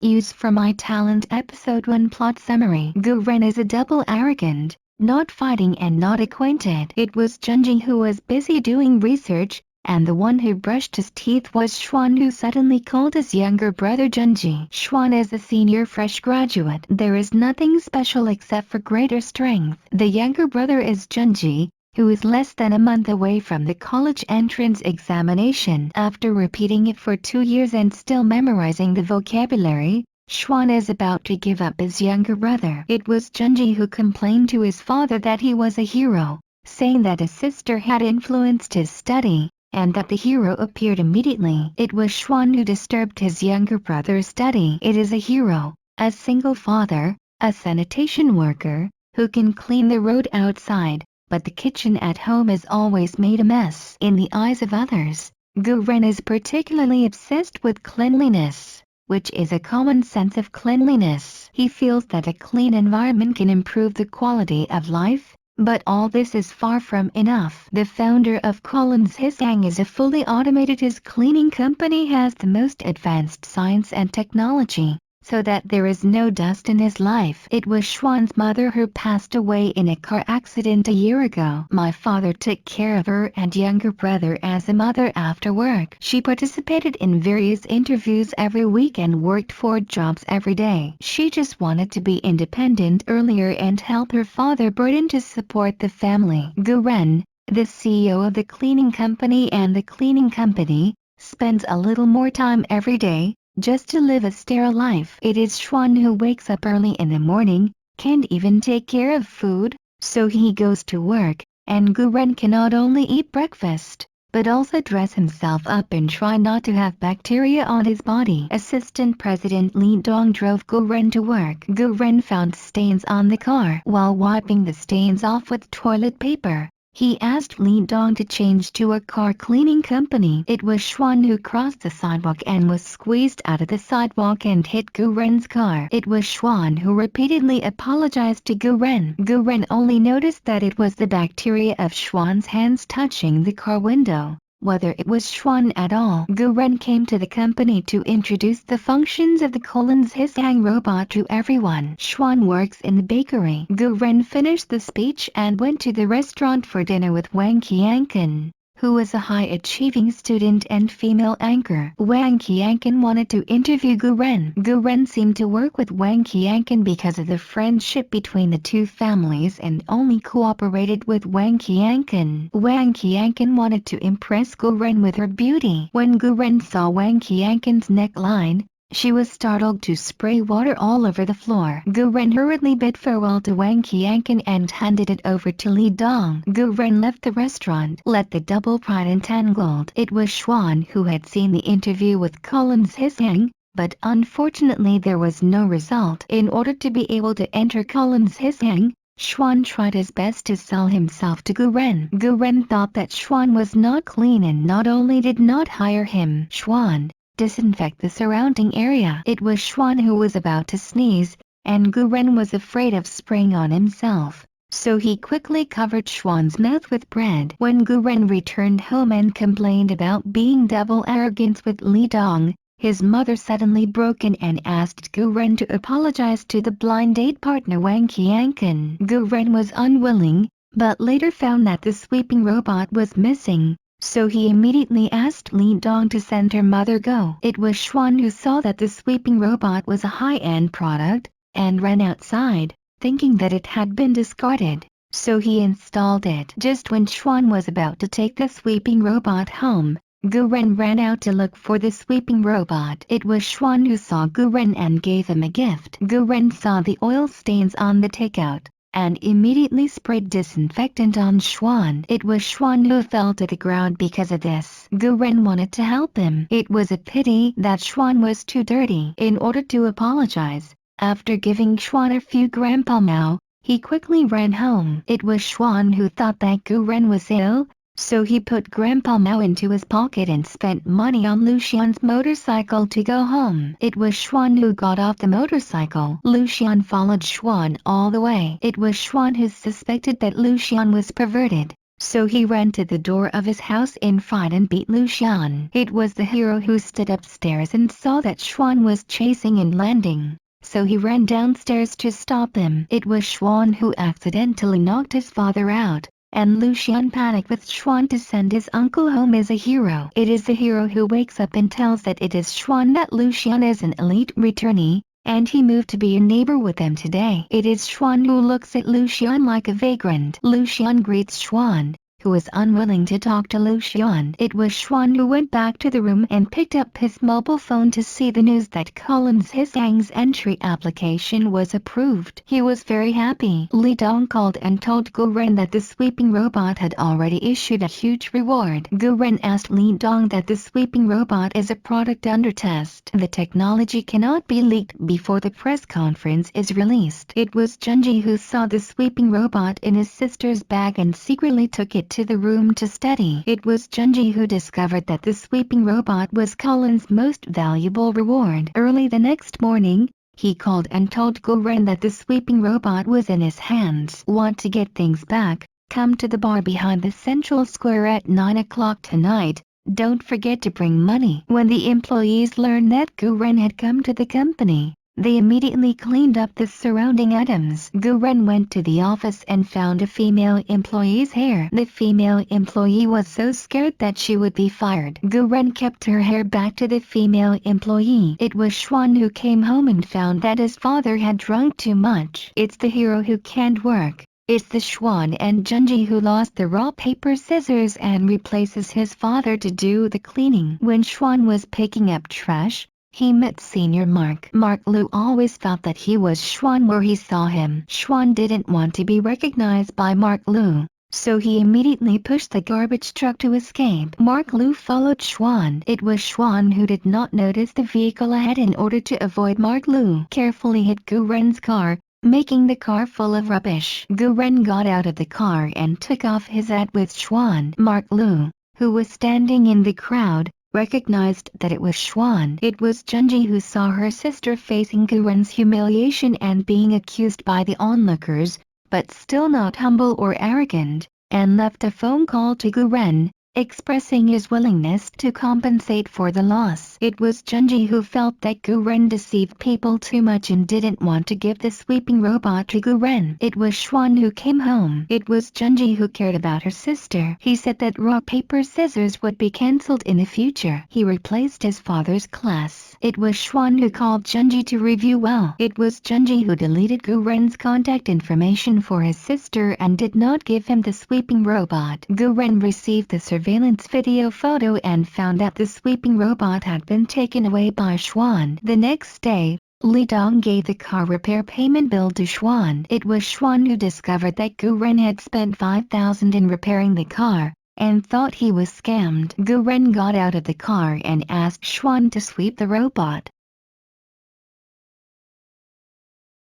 Use for My Talent Episode 1 Plot Summary. Gu Ren is a double arrogant, not fighting and not acquainted. It was Junji who was busy doing research, and the one who brushed his teeth was Xuan, who suddenly called his younger brother Junji. Xuan is a senior fresh graduate. There is nothing special except for greater strength. The younger brother is Junji, who is less than a month away from the college entrance examination. After repeating it for 2 years and still memorizing the vocabulary, Xuan is about to give up his younger brother. It was Junji who complained to his father that he was a hero, saying that his sister had influenced his study, and that the hero appeared immediately. It was Xuan who disturbed his younger brother's study. It is a hero, a single father, a sanitation worker, who can clean the road outside, but the kitchen at home is always made a mess. In the eyes of others, Gu Ren is particularly obsessed with cleanliness, which is a common sense of cleanliness. He feels that a clean environment can improve the quality of life, but all this is far from enough. The founder of Collins Hisang is a fully automated. His cleaning company has the most advanced science and technology, so that there is no dust in his life. It was Xuan's mother who passed away in a car accident a year ago. My father took care of her and younger brother as a mother after work. She participated in various interviews every week and worked 4 jobs every day. She just wanted to be independent earlier and help her father burden to support the family. Gu Ren, the CEO of the cleaning company, and the cleaning company spends a little more time every day, just to live a sterile life. It is Xuan who wakes up early in the morning, can't even take care of food, so he goes to work, and Gu Ren can not only eat breakfast, but also dress himself up and try not to have bacteria on his body. Assistant President Li Dong drove Gu Ren to work. Gu Ren found stains on the car. While wiping the stains off with toilet paper, he asked Li Dong to change to a car cleaning company. It was Xuan who crossed the sidewalk and was squeezed out of the sidewalk and hit Gu Ren's car. It was Xuan who repeatedly apologized to Gu Ren. Gu Ren only noticed that it was the bacteria of Xuan's hands touching the car window, whether it was Xuan at all. Gu Ren came to the company to introduce the functions of the Collins Hisang robot to everyone. Xuan works in the bakery. Gu Ren finished the speech and went to the restaurant for dinner with Wang Qianqin, who was a high-achieving student and female anchor. Wang Qianqin wanted to interview Gu Ren. Gu Ren seemed to work with Wang Qianqin because of the friendship between the two families and only cooperated with Wang Qianqin. Wang Qianqin wanted to impress Gu Ren with her beauty. When Gu Ren saw Wang Qianqin's neckline, she was startled to spray water all over the floor. Gu Ren hurriedly bid farewell to Wang Qianqin and handed it over to Li Dong. Gu Ren left the restaurant. Let the double pride entangled. It was Xuan who had seen the interview with Collins Hisang, but unfortunately there was no result. In order to be able to enter Collins Hisang, Xuan tried his best to sell himself to Gu Ren. Gu Ren thought that Xuan was not clean and not only did not hire him. Xuan, disinfect the surrounding area. It was Xuan who was about to sneeze, and Gu Ren was afraid of spraying on himself, so he quickly covered Xuan's mouth with bread. When Gu Ren returned home and complained about being double arrogant with Li Dong, his mother suddenly broke in and asked Gu Ren to apologize to the blind date partner Wang Qianqin. Gu Ren was unwilling, but later found that the sweeping robot was missing, so he immediately asked Li Dong to send her mother go. It was Xuan who saw that the sweeping robot was a high-end product, and ran outside, thinking that it had been discarded, so he installed it. Just when Xuan was about to take the sweeping robot home, Gu Ren ran out to look for the sweeping robot. It was Xuan who saw Gu Ren and gave him a gift. Gu Ren saw the oil stains on the takeout, and immediately sprayed disinfectant on Xuan. It was Xuan who fell to the ground because of this. Gu Ren wanted to help him. It was a pity that Xuan was too dirty. In order to apologize, after giving Xuan a few grandpa mao, he quickly ran home. It was Xuan who thought that Gu Ren was ill, so he put Grandpa Mao into his pocket and spent money on Lucian's motorcycle to go home. It was Xuan who got off the motorcycle. Lucian followed Xuan all the way. It was Xuan who suspected that Lucian was perverted, So he ran to the door of his house in fright and beat Lu Xian. It was the hero who stood upstairs and saw that Xuan was chasing and landing. So he ran downstairs to stop him. It was Xuan who accidentally knocked his father out, and Lu Xian panicked with Xuan to send his uncle home as a hero. It is the hero who wakes up and tells that it is Xuan that Lu Xian is an elite returnee, and he moved to be a neighbor with them today. It is Xuan who looks at Lu Xian like a vagrant. Lu Xian greets Xuan, who was unwilling to talk to Lu Xian. It was Xuan who went back to the room and picked up his mobile phone to see the news that Collins Hisang's entry application was approved. He was very happy. Li Dong called and told Gu Ren that the sweeping robot had already issued a huge reward. Gu Ren asked Li Dong that the sweeping robot is a product under test. The technology cannot be leaked before the press conference is released. It was Junji who saw the sweeping robot in his sister's bag and secretly took it to the room to study. It was Junji who discovered that the sweeping robot was Colin's most valuable reward. Early the next morning, he called and told Gu Ren that the sweeping robot was in his hands. Want to get things back? Come to the bar behind the central square at 9 o'clock tonight. Don't forget to bring money. When the employees learned that Gu Ren had come to the company, they immediately cleaned up the surrounding items. Gu Ren went to the office and found a female employee's hair. The female employee was so scared that she would be fired. Gu Ren kept her hair back to the female employee. It was Xuan who came home and found that his father had drunk too much. It's the hero who can't work. It's the Xuan and Junji who lost the rock paper scissors and replaces his father to do the cleaning. When Xuan was picking up trash, he met Senior Mark. Mark Lu always felt that he was Xuan where he saw him. Xuan didn't want to be recognized by Mark Lu, so he immediately pushed the garbage truck to escape. Mark Lu followed Xuan. It was Xuan who did not notice the vehicle ahead in order to avoid Mark Lu. Carefully hit Gu Ren's car, making the car full of rubbish. Gu Ren got out of the car and took off his hat with Xuan. Mark Lu, who was standing in the crowd, recognized that it was Xuan. It was Junji who saw her sister facing Gu Ren's humiliation and being accused by the onlookers, but still not humble or arrogant, and left a phone call to Gu Ren, expressing his willingness to compensate for the loss. It was Junji who felt that Gu Ren deceived people too much and didn't want to give the sweeping robot to Gu Ren. It was Xuan who came home. It was Junji who cared about her sister. He said that rock paper scissors would be cancelled in the future. He replaced his father's class. It was Xuan who called Junji to review well. It was Junji who deleted Gu Ren's contact information for his sister and did not give him the sweeping robot. Gu Ren received the surveillance video photo and found that the sweeping robot had been taken away by Xuan. The next day, Li Dong gave the car repair payment bill to Xuan. It was Xuan who discovered that Gu Ren had spent 5,000 in repairing the car, and thought he was scammed. Gu Ren got out of the car and asked Xuan to sweep the robot.